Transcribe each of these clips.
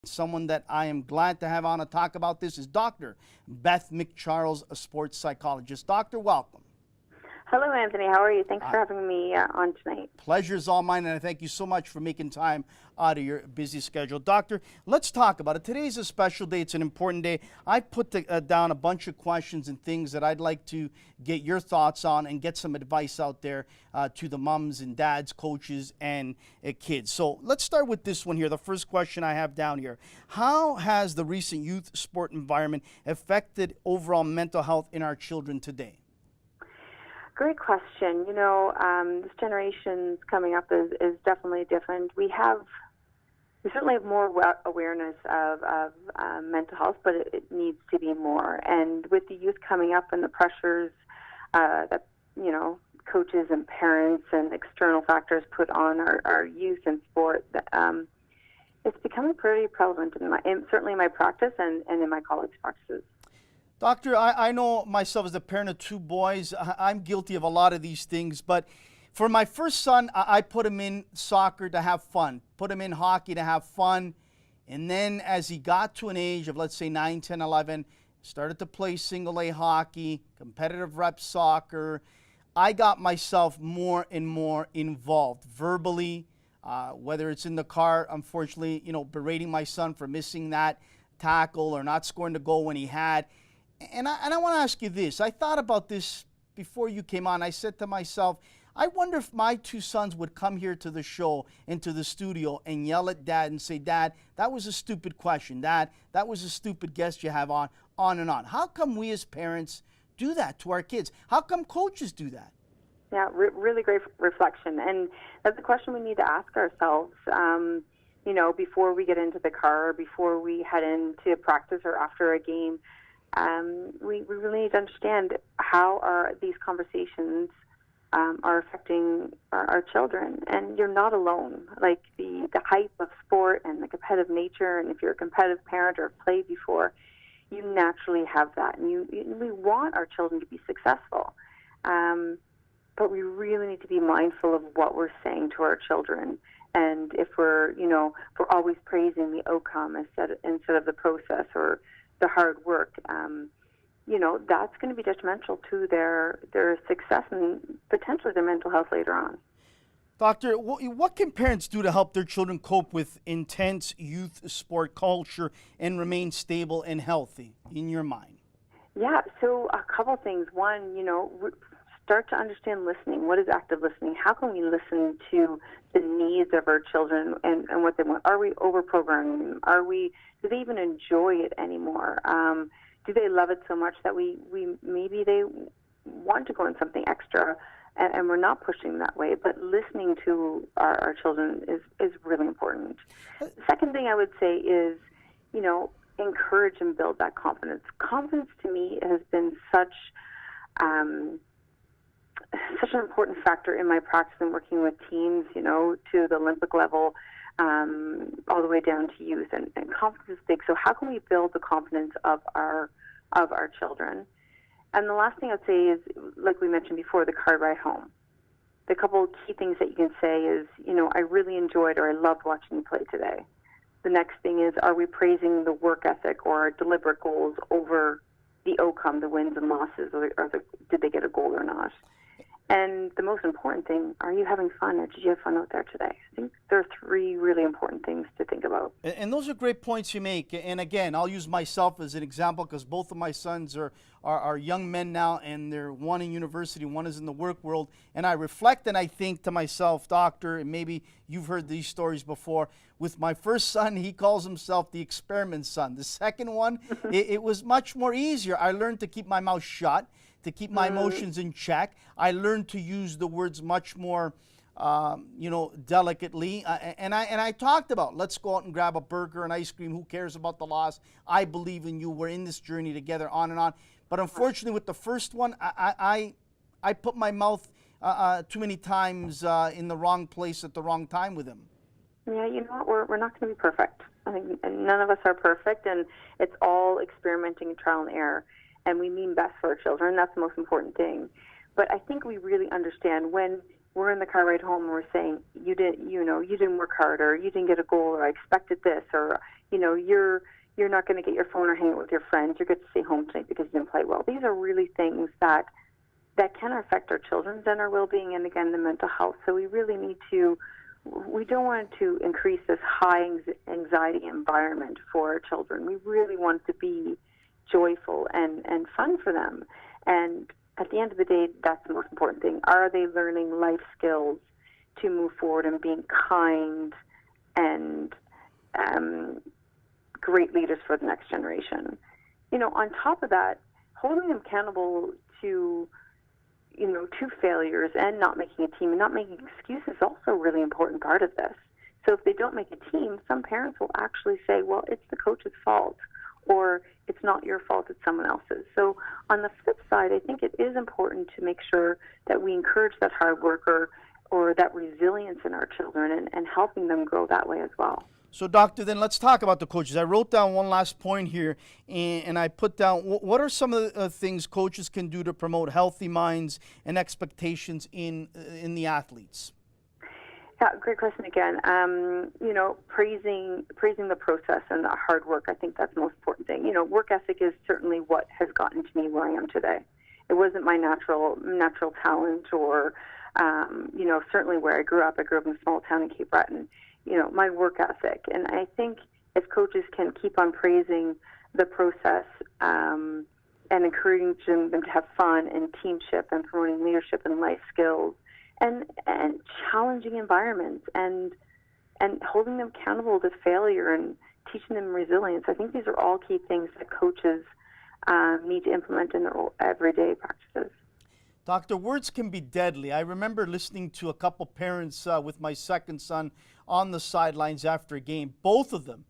Someone that I am glad to have on to talk about this is Dr. Beth McCharles, a sports psychologist. Doctor, welcome. Hello, Anthony. How are you? Thanks for having me on tonight. Pleasure's all mine, and I thank you so much for making time out of your busy schedule. Doctor, let's talk about it. Today's a special day. It's an important day. I put down a bunch of questions and things that I'd like to get your thoughts on and get some advice out there to the moms and dads, coaches, and kids. So let's start with this one here. The first question I have down here. How has the recent youth sport environment affected overall mental health in our children today? Great question. This generation's coming up is definitely different. We certainly have more awareness of mental health, but it needs to be more. And with the youth coming up and the pressures that coaches and parents and external factors put on our youth in sport, it's becoming pretty prevalent certainly in my practice and in my college practices. Doctor, I know myself as a parent of two boys, I'm guilty of a lot of these things, but for my first son, I put him in soccer to have fun, put him in hockey to have fun, and then as he got to an age of, let's say, 9, 10, 11, started to play single-A hockey, competitive rep soccer, I got myself more and more involved verbally, whether it's in the car, unfortunately, berating my son for missing that tackle or not scoring the goal when he had. And I want to ask you this. I thought about this before you came on. I said to myself, I wonder if my two sons would come here to the show, into the studio, and yell at Dad and say, Dad, that was a stupid question. Dad, that was a stupid guest you have on and on. How come we as parents do that to our kids? How come coaches do that? Yeah, really great reflection. And that's a question we need to ask ourselves, before we get into the car, or before we head into practice or after a game. We really need to understand how these conversations are affecting our children. And you're not alone. Like the hype of sport and the competitive nature, and if you're a competitive parent or have played before, you naturally have that. And we want our children to be successful. But we really need to be mindful of what we're saying to our children. And if we're always praising the outcome instead of the process or the hard work, that's going to be detrimental to their success and potentially their mental health later on. Doctor, what can parents do to help their children cope with intense youth sport culture and remain stable and healthy, in your mind? Yeah, so a couple things. One, start to understand listening. What is active listening? How can we listen to the needs of our children and what they want? Are we over-programming them? Do they even enjoy it anymore? Do they love it so much that maybe they want to go in something extra, and we're not pushing that way? But listening to our children is really important. The second thing I would say is, encourage and build that confidence. Confidence to me has been such an important factor in my practice and working with teams, to the Olympic level, all the way down to youth, and confidence is big. So how can we build the confidence of our children? And the last thing I'd say is, like we mentioned before, the car ride home. The couple of key things that you can say is, I really enjoyed or I loved watching you play today. The next thing is, are we praising the work ethic or our deliberate goals over the outcome, the wins and losses, or did they get a goal or not? And the most important thing, are you having fun, or did you have fun out there today? I think there are three really important things to think about. And those are great points you make. And again, I'll use myself as an example because both of my sons are young men now, and they're one in university, one is in the work world. And I reflect and I think to myself, Doctor, and maybe you've heard these stories before, with my first son, he calls himself the experiment son. The second one, it was much more easier. I learned to keep my mouth shut, to keep my emotions in check. I learned to use the words much more, delicately. And I talked about, let's go out and grab a burger and ice cream. Who cares about the loss? I believe in you. We're in this journey together, on and on. But unfortunately, with the first one, I put my mouth too many times in the wrong place at the wrong time with him. Yeah, you know what? We're not going to be perfect. I think none of us are perfect, and it's all experimenting and trial and error. And we mean best for our children. That's the most important thing. But I think we really understand when we're in the car ride home and we're saying, you didn't work hard, or you didn't get a goal, or I expected this, or you're not going to get your phone or hang out with your friends. You're going to stay home tonight because you didn't play well. These are really things that can affect our children's and our well-being and, again, the mental health. So we really need to, we don't want to increase this high anxiety environment for our children. We really want it to be joyful and fun for them. And at the end of the day, that's the most important thing. Are they learning life skills to move forward and being kind and great leaders for the next generation? On top of that, holding them accountable to failures and not making a team and not making excuses is also a really important part of this. So if they don't make a team, some parents will actually say, well, it's the coach's fault, or it's not your fault, it's someone else's. So on the flip side, I think it is important to make sure that we encourage that hard work or that resilience in our children and helping them grow that way as well. So, Doctor, then let's talk about the coaches. I wrote down one last point here, and I put down what are some of the things coaches can do to promote healthy minds and expectations in the athletes? Yeah, great question again. Praising the process and the hard work. I think that's the most important thing. Work ethic is certainly what has gotten to me where I am today. It wasn't my natural talent or, certainly where I grew up. I grew up in a small town in Cape Breton. My work ethic. And I think if coaches can keep on praising the process and encouraging them to have fun and teamship and promoting leadership and life skills and challenging environments and holding them accountable to failure and teaching them resilience, I think these are all key things that coaches need to implement in their everyday practices. Doctor, words can be deadly. I remember listening to a couple parents with my second son on the sidelines after a game. Both of them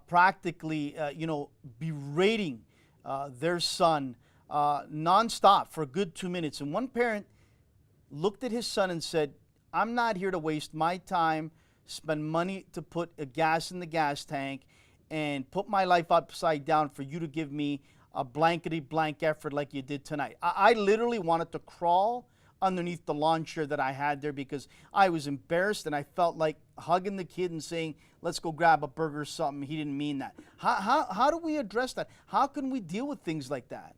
practically, berating their son nonstop for a good 2 minutes. And one parent looked at his son and said, I'm not here to waste my time, spend money to put a gas in the gas tank, and put my life upside down for you to give me a blankety-blank effort like you did tonight. I literally wanted to crawl underneath the lawn chair that I had there because I was embarrassed and I felt like hugging the kid and saying, let's go grab a burger or something. He didn't mean that. How do we address that? How can we deal with things like that?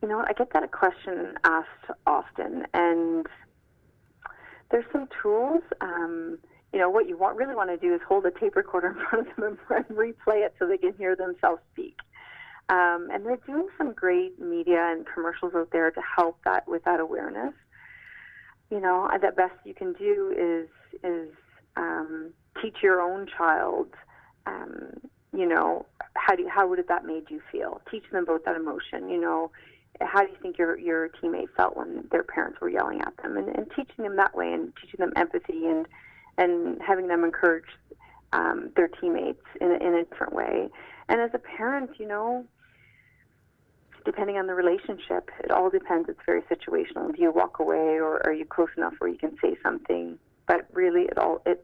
I get that question asked often, and there's some tools. What you really want to do is hold a tape recorder in front of them and replay it so they can hear themselves speak. And they're doing some great media and commercials out there to help with that awareness. The best you can do is teach your own child, how would that made you feel? Teach them about that emotion. How do you think your teammate felt when their parents were yelling at them? And teaching them that way and teaching them empathy and having them encourage their teammates in a different way. And as a parent, depending on the relationship, it all depends. It's very situational. Do you walk away, or are you close enough where you can say something? But really,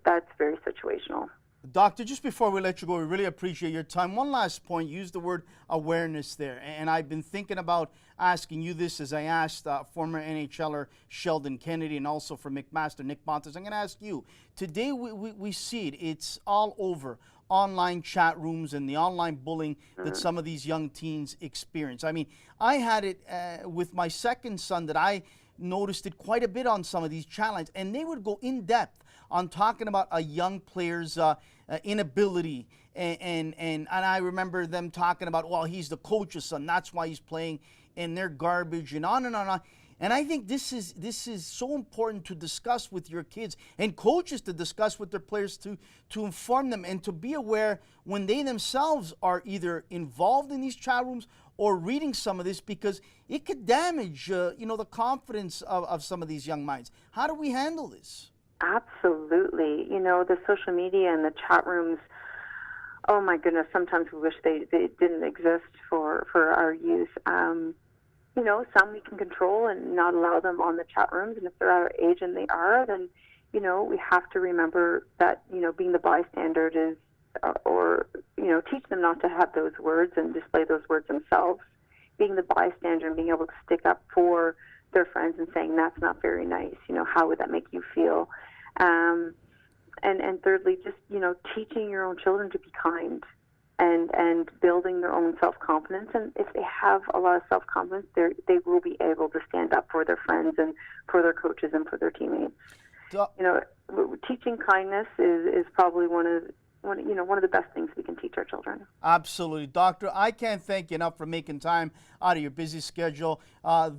that's very situational. Doctor, just before we let you go, we really appreciate your time. One last point, use the word awareness there. And I've been thinking about asking you this as I asked former NHLer Sheldon Kennedy and also for McMaster, Nick Bontes. I'm going to ask you. Today we see it. It's all over. Online chat rooms and the online bullying that some of these young teens experience. I mean, I had it with my second son that I noticed it quite a bit on some of these chat lines, and they would go in depth on talking about a young player's inability, and I remember them talking about, well, he's the coach's son, that's why he's playing, and they're garbage, and on and on and on. And I think this is so important to discuss with your kids and coaches to discuss with their players to inform them and to be aware when they themselves are either involved in these chat rooms or reading some of this, because it could damage the confidence of some of these young minds. How do we handle this? Absolutely. The social media and the chat rooms, oh my goodness, sometimes we wish they didn't exist for our youth. Some we can control and not allow them on the chat rooms. And if they're at our age and they are, then, we have to remember that, being the bystander is, teach them not to have those words and display those words themselves. Being the bystander and being able to stick up for their friends and saying, that's not very nice. How would that make you feel? And thirdly, just, teaching your own children to be kind. and building their own self-confidence. And if they have a lot of self-confidence, they will be able to stand up for their friends and for their coaches and for their teammates. Teaching kindness is probably one of the best things we can teach our children. Absolutely. Doctor, I can't thank you enough for making time out of your busy schedule.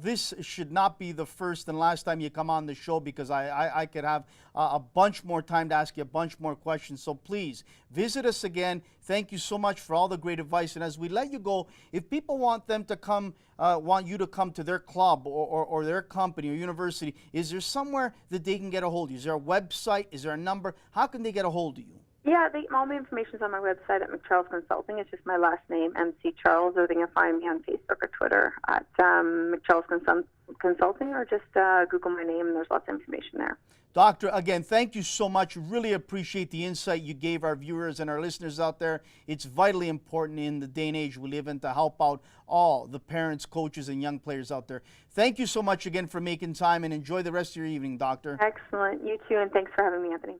This should not be the first and last time you come on the show, because I could have a bunch more time to ask you a bunch more questions. So please visit us again. Thank you so much for all the great advice. And as we let you go, if people want them to come, want you to come to their club or their company or university, is there somewhere that they can get a hold of you? Is there a website? Is there a number? How can they get a hold of you? Yeah, all my information is on my website at McCharles Consulting. It's just my last name, MC Charles, or they can find me on Facebook or Twitter at McCharles Consulting, or just Google my name, and there's lots of information there. Doctor, again, thank you so much. Really appreciate the insight you gave our viewers and our listeners out there. It's vitally important in the day and age we live in to help out all the parents, coaches, and young players out there. Thank you so much again for making time, and enjoy the rest of your evening, Doctor. Excellent. You too, and thanks for having me, Anthony.